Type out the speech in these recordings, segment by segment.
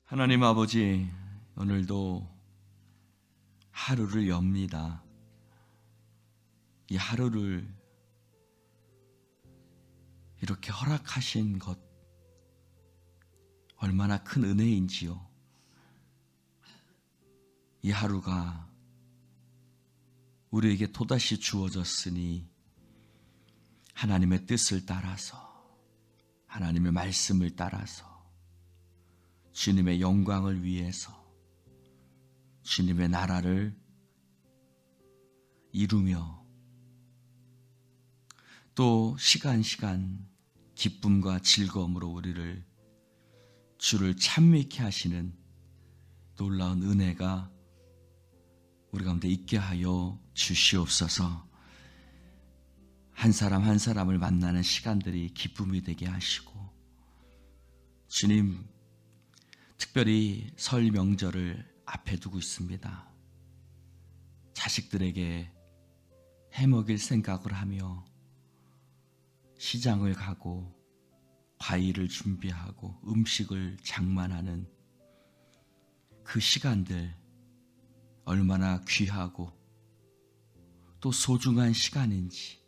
하나님 아버지, 오늘도 하루를 엽니다. 이 하루를 이렇게 허락하신 것 얼마나 큰 은혜인지요. 이 하루가 우리에게 또다시 주어졌으니 하나님의 뜻을 따라서, 하나님의 말씀을 따라서, 주님의 영광을 위해서 주님의 나라를 이루며 또 시간 기쁨과 즐거움으로 우리를 주를 찬미케 하시는 놀라운 은혜가 우리 가운데 있게 하여 주시옵소서. 한 사람 한 사람을 만나는 시간들이 기쁨이 되게 하시고, 주님, 특별히 설 명절을 앞에 두고 있습니다. 자식들에게 해먹일 생각을 하며 시장을 가고 과일을 준비하고 음식을 장만하는 그 시간들 얼마나 귀하고 또 소중한 시간인지,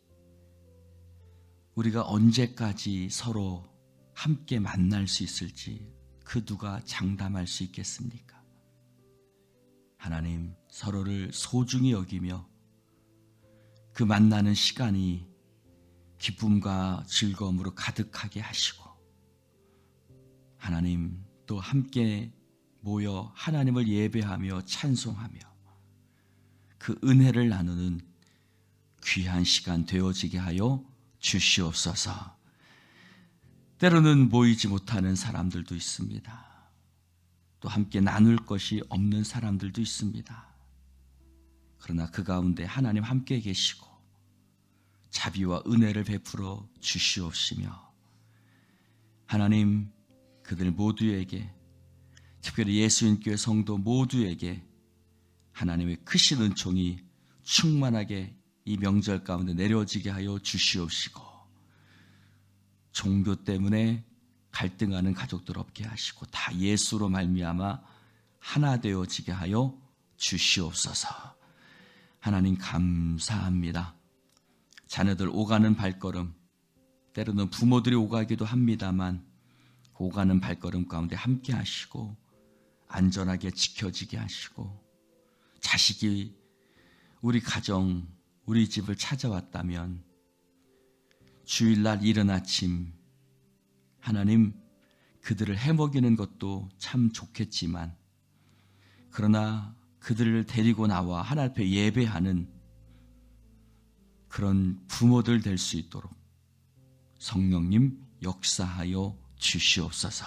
우리가 언제까지 서로 함께 만날 수 있을지 그 누가 장담할 수 있겠습니까? 하나님, 서로를 소중히 여기며 그 만나는 시간이 기쁨과 즐거움으로 가득하게 하시고, 하나님, 또 함께 모여 하나님을 예배하며 찬송하며 그 은혜를 나누는 귀한 시간 되어지게 하여 주시옵소서. 때로는 모이지 못하는 사람들도 있습니다. 또 함께 나눌 것이 없는 사람들도 있습니다. 그러나 그 가운데 하나님 함께 계시고 자비와 은혜를 베풀어 주시옵시며, 하나님, 그들 모두에게, 특별히 예수님교회 성도 모두에게 하나님의 크신 은총이 충만하게 이 명절 가운데 내려지게 하여 주시옵시고, 종교 때문에 갈등하는 가족들 없게 하시고 다 예수로 말미암아 하나 되어지게 하여 주시옵소서. 하나님 감사합니다. 자녀들 오가는 발걸음, 때로는 부모들이 오가기도 합니다만 오가는 발걸음 가운데 함께 하시고 안전하게 지켜지게 하시고, 자식이 우리 가정, 우리 집을 찾아왔다면 주일날 이른 아침 하나님, 그들을 해먹이는 것도 참 좋겠지만, 그러나 그들을 데리고 나와 하나님 앞에 예배하는 그런 부모들 될 수 있도록 성령님 역사하여 주시옵소서.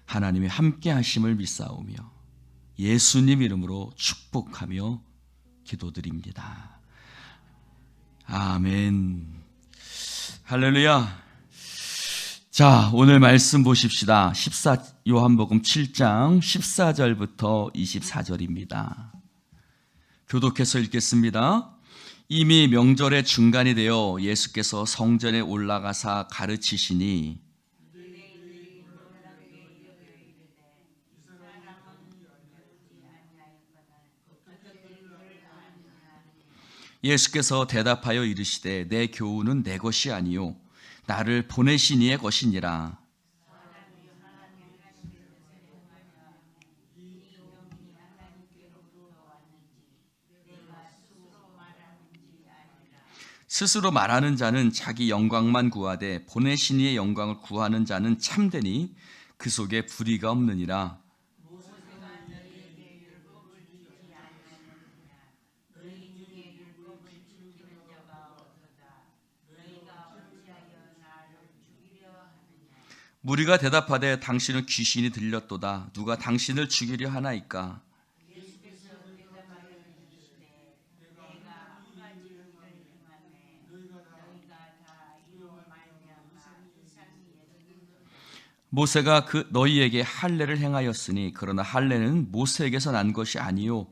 하나님의 함께 하심을 믿사오며 예수님 이름으로 축복하며 기도드립니다. 아멘. 할렐루야. 자, 오늘 말씀 보십시다. 요한복음 7장 14절부터 24절입니다. 교독해서 읽겠습니다. 이미 명절의 중간이 되어 예수께서 성전에 올라가사 가르치시니, 예수께서 대답하여 이르시되 내 교훈은 내 것이 아니요 나를 보내신 이의 것이니라. 스스로 말하는 자는 자기 영광만 구하되 보내신 이의 영광을 구하는 자는 참되니 그 속에 불의가 없느니라. 무리가 대답하되 당신은 귀신이 들렸도다. 누가 당신을 죽이려 하나이까? 모세가 너희에게 할례를 행하였으니, 그러나 할례는 모세에게서 난 것이 아니요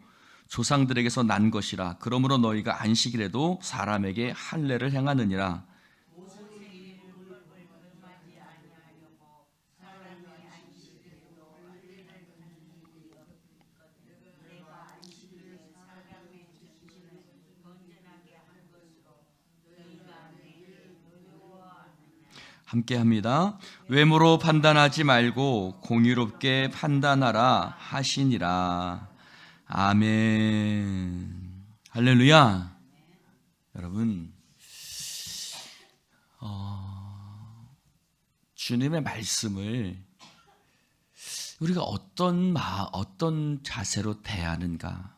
조상들에게서 난 것이라. 그러므로 너희가 안식일에도 사람에게 할례를 행하느니라. 함께 합니다. 외모로 판단하지 말고 공의롭게 판단하라 하시니라. 아멘. 할렐루야. 여러분, 주님의 말씀을 우리가 어떤 자세로 대하는가?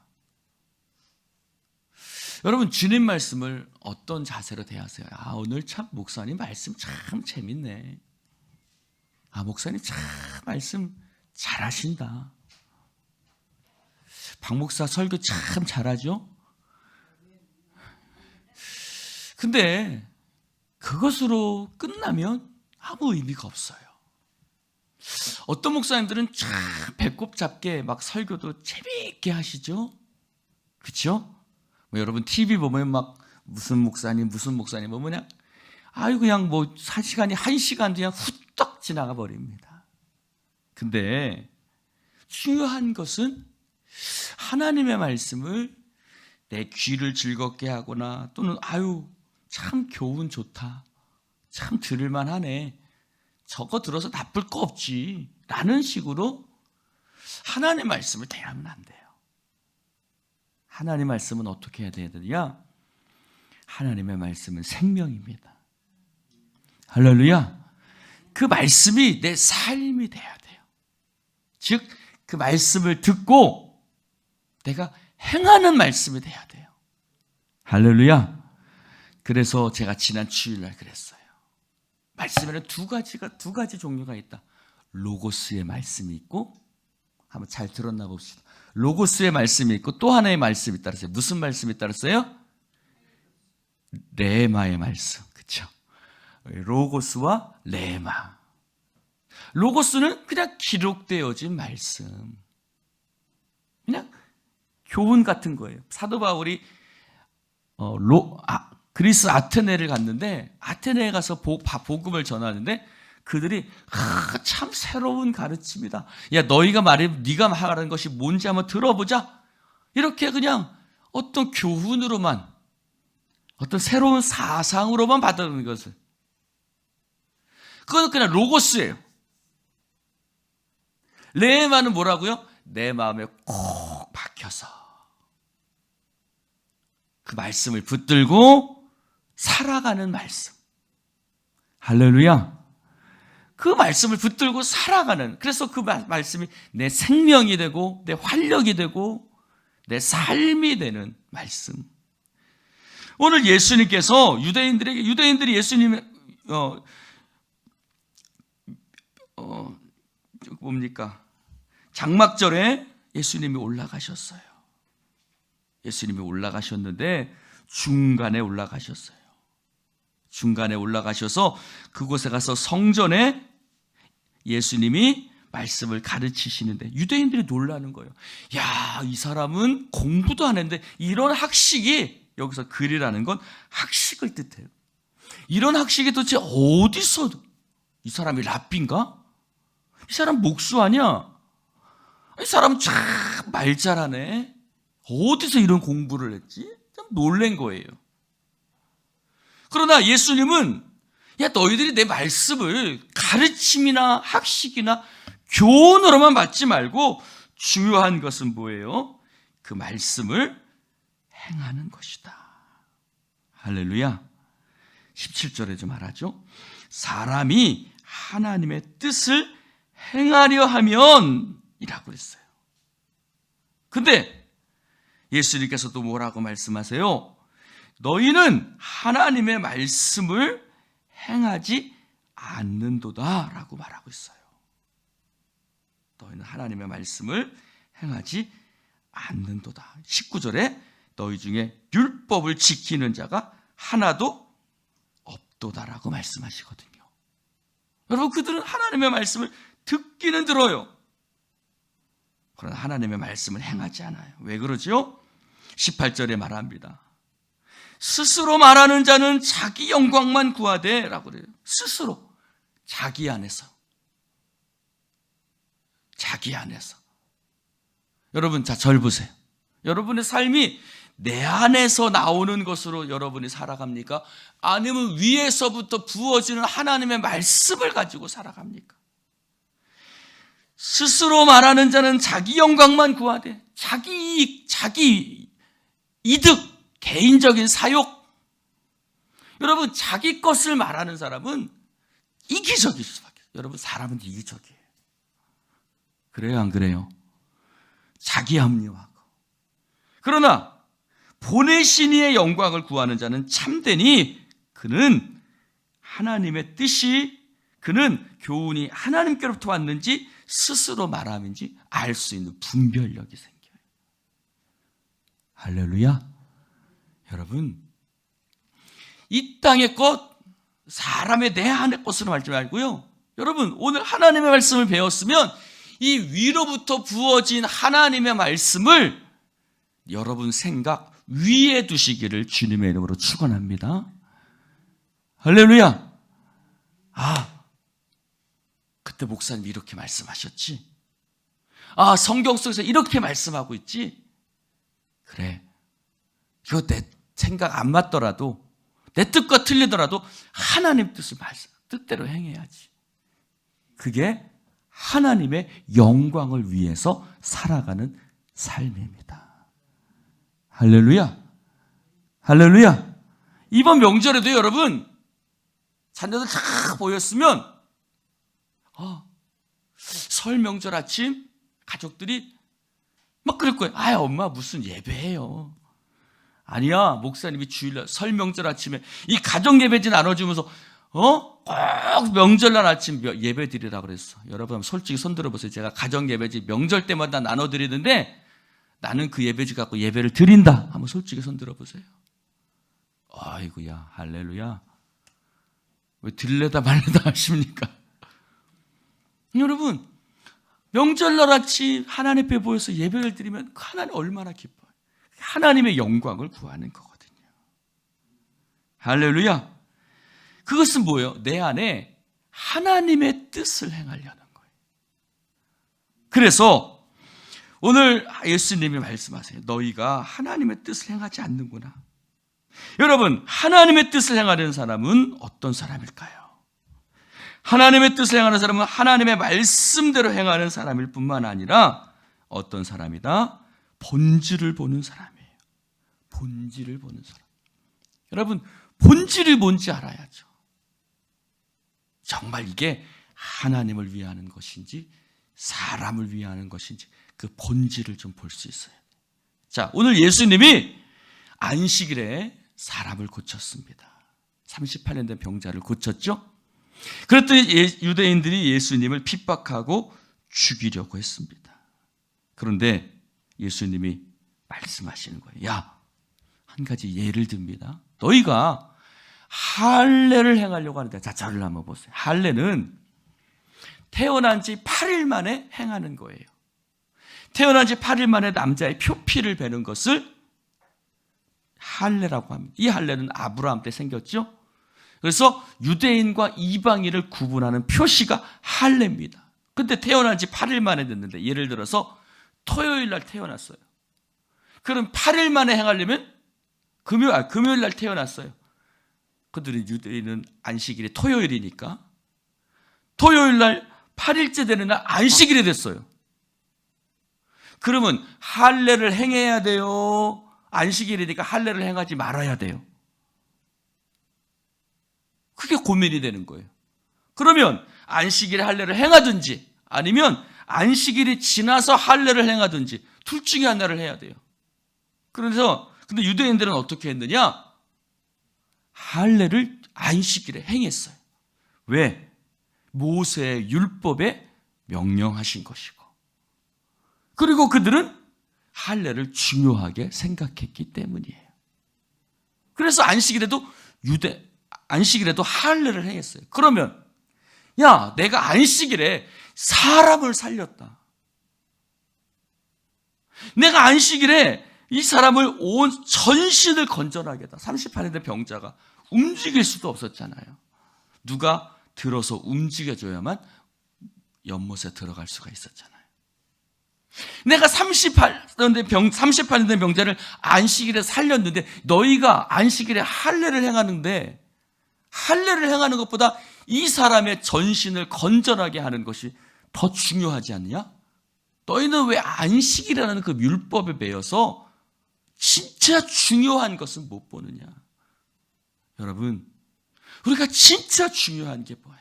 여러분, 주님 말씀을 어떤 자세로 대하세요? 오늘 참 목사님 말씀 참 재밌네. 목사님 참 말씀 잘하신다. 박 목사 설교 참 잘하죠? 근데 그것으로 끝나면 아무 의미가 없어요. 어떤 목사님들은 참 배꼽 잡게 막 설교도 재미있게 하시죠? 그렇죠? 여러분 TV 보면 막 무슨 목사님 보면 그냥 뭐 시간이 1시간도 그냥 후딱 지나가 버립니다. 근데 중요한 것은 하나님의 말씀을 내 귀를 즐겁게 하거나 또는 참 교훈 좋다, 참 들을만 하네, 저거 들어서 나쁠 거 없지 라는 식으로 하나님의 말씀을 대하면 안 돼요. 하나님의 말씀은 어떻게 해야 되느냐? 하나님의 말씀은 생명입니다. 할렐루야. 그 말씀이 내 삶이 돼야 돼요. 즉 그 말씀을 듣고 내가 행하는 말씀이 돼야 돼요. 할렐루야. 그래서 제가 지난 주일날 그랬어요. 말씀에는 두 가지 종류가 있다. 로고스의 말씀이 있고, 한번 잘 들었나 봅시다. 로고스의 말씀이 있고 또 하나의 말씀이 있다 그랬어요. 무슨 말씀이 있다 그랬어요? 레마의 말씀. 그렇죠? 로고스와 레마. 로고스는 그냥 기록되어진 말씀, 그냥 교훈 같은 거예요. 사도 바울이 그리스 아테네를 갔는데, 아테네에 가서 복음을 전하는데 그들이 참 새로운 가르침이다. 야, 네가 말하는 것이 뭔지 한번 들어보자. 이렇게 그냥 어떤 교훈으로만, 어떤 새로운 사상으로만 받아들이는 것을, 그건 그냥 로고스예요. 레마는 뭐라고요? 내 마음에 꼭 박혀서 그 말씀을 붙들고 살아가는 말씀. 할렐루야. 그 말씀을 붙들고 살아가는, 그래서 그 말씀이 내 생명이 되고 내 활력이 되고 내 삶이 되는 말씀. 오늘 예수님께서 유대인들이 예수님의 장막절에 예수님이 올라가셨어요. 예수님이 올라가셨는데 중간에 올라가셨어요. 중간에 올라가셔서 그곳에 가서 성전에 예수님이 말씀을 가르치시는데 유대인들이 놀라는 거예요. 야, 이 사람은 공부도 안 했는데 이런 학식이, 여기서 글이라는 건 학식을 뜻해요. 이런 학식이 도대체 어디서, 이 사람이 랍비인가? 이 사람 목수 아니야? 이 사람 참 말 잘하네. 어디서 이런 공부를 했지? 참 놀란 거예요. 그러나 예수님은, 야, 너희들이 내 말씀을 가르침이나 학식이나 교훈으로만 받지 말고 중요한 것은 뭐예요? 그 말씀을 행하는 것이다. 할렐루야. 17절에 좀 말하죠. 사람이 하나님의 뜻을 행하려 하면 이라고 했어요. 근데 예수님께서도 뭐라고 말씀하세요? 너희는 하나님의 말씀을 행하지 않는도다 라고 말하고 있어요. 너희는 하나님의 말씀을 행하지 않는도다. 19절에 너희 중에 율법을 지키는 자가 하나도 없도다라고 말씀하시거든요. 여러분, 그들은 하나님의 말씀을 듣기는 들어요. 그러나 하나님의 말씀을 행하지 않아요. 왜 그러죠? 18절에 말합니다. 스스로 말하는 자는 자기 영광만 구하되 라고 그래요. 스스로, 자기 안에서. 자기 안에서. 여러분, 자, 절 보세요. 여러분의 삶이 내 안에서 나오는 것으로 여러분이 살아갑니까? 아니면 위에서부터 부어지는 하나님의 말씀을 가지고 살아갑니까? 스스로 말하는 자는 자기 영광만 구하되 자기 이익, 자기 이득, 개인적인 사욕. 여러분, 자기 것을 말하는 사람은 이기적일 수밖에 없어요. 여러분, 사람은 이기적이에요. 그래요, 안 그래요? 자기 합리화하고. 그러나 보내신 이의 영광을 구하는 자는 참되니 그는 하나님의 뜻이, 그는 교훈이 하나님께로부터 왔는지 스스로 말함인지 알 수 있는 분별력이 생겨요. 할렐루야. 여러분, 이 땅의 것, 사람의 내 안의 것으로 말지 말고요. 여러분, 오늘 하나님의 말씀을 배웠으면 이 위로부터 부어진 하나님의 말씀을 여러분 생각 위에 두시기를 주님의 이름으로 축원합니다. 할렐루야. 그때 목사님이 이렇게 말씀하셨지. 성경 속에서 이렇게 말씀하고 있지. 그래, 이거 내 생각 안 맞더라도, 내 뜻과 틀리더라도 하나님 뜻대로 행해야지. 그게 하나님의 영광을 위해서 살아가는 삶입니다. 할렐루야. 할렐루야. 이번 명절에도 여러분, 자녀들 다 모였으면 설 명절 아침 가족들이 막 그럴 거예요. 엄마 무슨 예배해요. 아니야, 목사님이 주일날 설 명절 아침에 이 가정 예배지 나눠주면서 꼭 명절날 아침 예배 드리라 그랬어. 여러분 솔직히 손 들어보세요. 제가 가정 예배지 명절 때마다 나눠드리는데 나는 그 예배지 갖고 예배를 드린다. 한번 솔직히 손 들어보세요. 아이고야, 할렐루야. 왜 들려다 말려다 하십니까? 여러분, 명절날 아침 하나님 앞에 모여서 예배를 드리면 하나님 얼마나 기뻐요. 하나님의 영광을 구하는 거거든요. 할렐루야. 그것은 뭐예요? 내 안에 하나님의 뜻을 행하려는 거예요. 그래서 오늘 예수님이 말씀하세요. 너희가 하나님의 뜻을 행하지 않는구나. 여러분, 하나님의 뜻을 행하려는 사람은 어떤 사람일까요? 하나님의 뜻을 행하는 사람은 하나님의 말씀대로 행하는 사람일 뿐만 아니라 어떤 사람이다? 본질을 보는 사람이에요. 본질을 보는 사람. 여러분, 본질이 뭔지 알아야죠. 정말 이게 하나님을 위하는 것인지 사람을 위하는 것인지 그 본질을 좀 볼 수 있어요. 자, 오늘 예수님이 안식일에 사람을 고쳤습니다. 38년 된 병자를 고쳤죠. 그랬더니 유대인들이 예수님을 핍박하고 죽이려고 했습니다. 그런데 예수님이 말씀하시는 거예요. 야, 한 가지 예를 듭니다. 너희가 할례를 행하려고 하는데, 자, 저를 한번 보세요. 할례는 태어난 지 8일 만에 행하는 거예요. 태어난 지 8일 만에 남자의 표피를 베는 것을 할례라고 합니다. 이 할례는 아브라함 때 생겼죠. 그래서 유대인과 이방인을 구분하는 표시가 할례입니다. 근데 태어난 지 8일 만에 됐는데, 예를 들어서 토요일 날 태어났어요. 그럼 8일 만에 행하려면 금요일 날 태어났어요. 그들은 유대인은 안식일이 토요일이니까 토요일 날 8일째 되는 날 안식일이 됐어요. 그러면 할례를 행해야 돼요? 안식일이니까 할례를 행하지 말아야 돼요? 그게 고민이 되는 거예요. 그러면 안식일에 할례를 행하든지 아니면 안식일이 지나서 할례를 행하든지 둘 중에 하나를 해야 돼요. 그래서 근데 유대인들은 어떻게 했느냐? 할례를 안식일에 행했어요. 왜? 모세의 율법에 명령하신 것이고, 그리고 그들은 할례를 중요하게 생각했기 때문이에요. 그래서 안식일에도 할례를 행했어요. 그러면 야, 내가 안식일에 사람을 살렸다. 내가 안식일에 이 사람을 온 전신을 건전하게 했다. 38년 된 병자가 움직일 수도 없었잖아요. 누가 들어서 움직여줘야만 연못에 들어갈 수가 있었잖아요. 내가 38년 된 병자를 안식일에 살렸는데 너희가 안식일에 할례를 행하는데 할례를 행하는 것보다 이 사람의 전신을 건전하게 하는 것이 더 중요하지 않느냐? 너희는 왜 안식이라는 그 율법에 매여서 진짜 중요한 것은 못 보느냐? 여러분, 우리가 진짜 중요한 게 뭐야?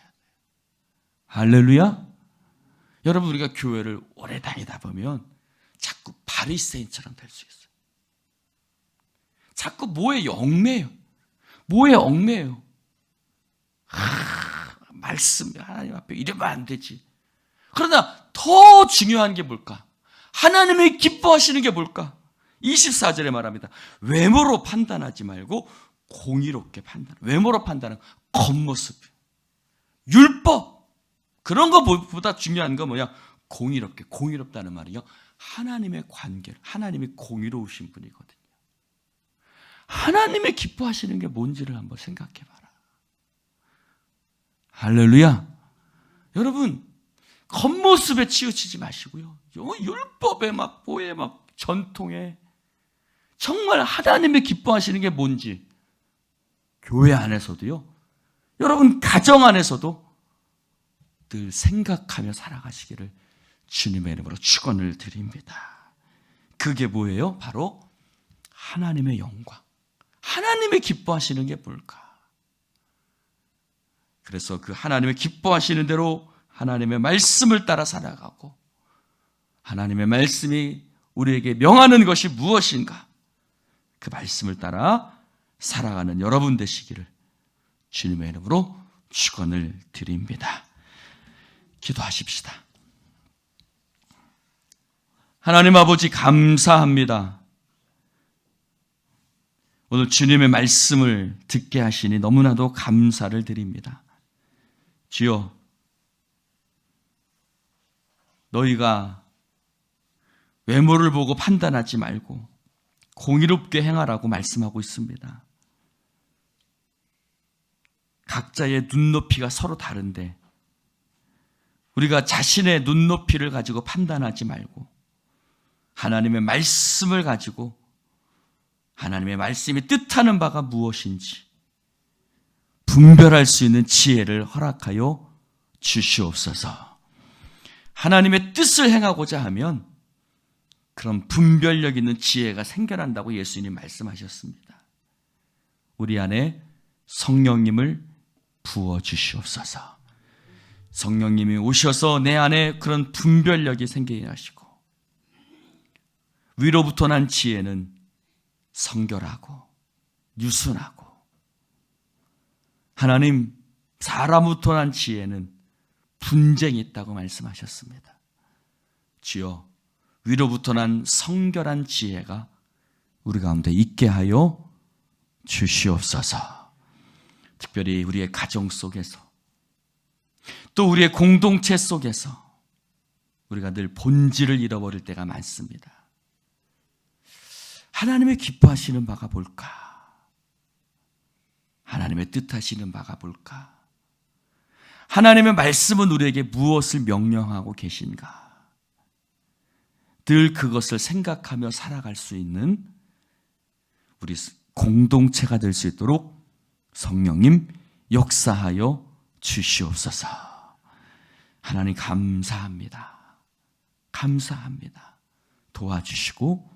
할렐루야? 여러분, 우리가 교회를 오래 다니다 보면 자꾸 바리새인처럼 될 수 있어요. 자꾸 뭐에 얽매요. 뭐에 얽매요. 말씀 하나님 앞에 이러면 안 되지. 그러나 더 중요한 게 뭘까? 하나님이 기뻐하시는 게 뭘까? 24절에 말합니다. 외모로 판단하지 말고 공의롭게 판단. 외모로 판단은 겉모습, 율법, 그런 것보다 중요한 건 뭐냐? 공의롭게. 공의롭다는 말이요, 하나님의 관계를, 하나님이 공의로우신 분이거든요. 하나님의 기뻐하시는 게 뭔지를 한번 생각해 봐라. 할렐루야. 여러분, 겉모습에 치우치지 마시고요, 율법에 막 뭐에 막 전통에, 정말 하나님의 기뻐하시는 게 뭔지 교회 안에서도요, 여러분 가정 안에서도 늘 생각하며 살아가시기를 주님의 이름으로 축원을 드립니다. 그게 뭐예요? 바로 하나님의 영광, 하나님의 기뻐하시는 게 뭘까? 그래서 그 하나님의 기뻐하시는 대로 하나님의 말씀을 따라 살아가고, 하나님의 말씀이 우리에게 명하는 것이 무엇인가, 그 말씀을 따라 살아가는 여러분 되시기를 주님의 이름으로 축원을 드립니다. 기도하십시다. 하나님 아버지, 감사합니다. 오늘 주님의 말씀을 듣게 하시니 너무나도 감사를 드립니다. 주여, 너희가 외모를 보고 판단하지 말고 공의롭게 행하라고 말씀하고 있습니다. 각자의 눈높이가 서로 다른데 우리가 자신의 눈높이를 가지고 판단하지 말고 하나님의 말씀을 가지고 하나님의 말씀이 뜻하는 바가 무엇인지 분별할 수 있는 지혜를 허락하여 주시옵소서. 하나님의 뜻을 행하고자 하면 그런 분별력 있는 지혜가 생겨난다고 예수님 말씀하셨습니다. 우리 안에 성령님을 부어주시옵소서. 성령님이 오셔서 내 안에 그런 분별력이 생기게 하시고, 위로부터 난 지혜는 성결하고 유순하고, 하나님 사람부터 난 지혜는 분쟁이 있다고 말씀하셨습니다. 주여, 위로부터 난 성결한 지혜가 우리 가운데 있게 하여 주시옵소서. 특별히 우리의 가정 속에서, 또 우리의 공동체 속에서 우리가 늘 본질을 잃어버릴 때가 많습니다. 하나님의 기뻐하시는 바가 뭘까? 하나님의 뜻하시는 바가 뭘까? 하나님의 말씀은 우리에게 무엇을 명령하고 계신가? 늘 그것을 생각하며 살아갈 수 있는 우리 공동체가 될 수 있도록 성령님 역사하여 주시옵소서. 하나님 감사합니다. 감사합니다. 도와주시고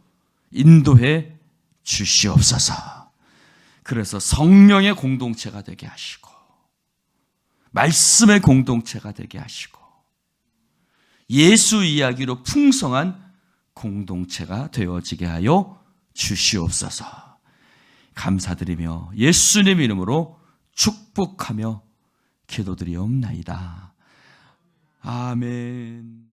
인도해 주시옵소서. 그래서 성령의 공동체가 되게 하시고 말씀의 공동체가 되게 하시고 예수 이야기로 풍성한 공동체가 되어지게 하여 주시옵소서. 감사드리며 예수님 이름으로 축복하며 기도드리옵나이다. 아멘.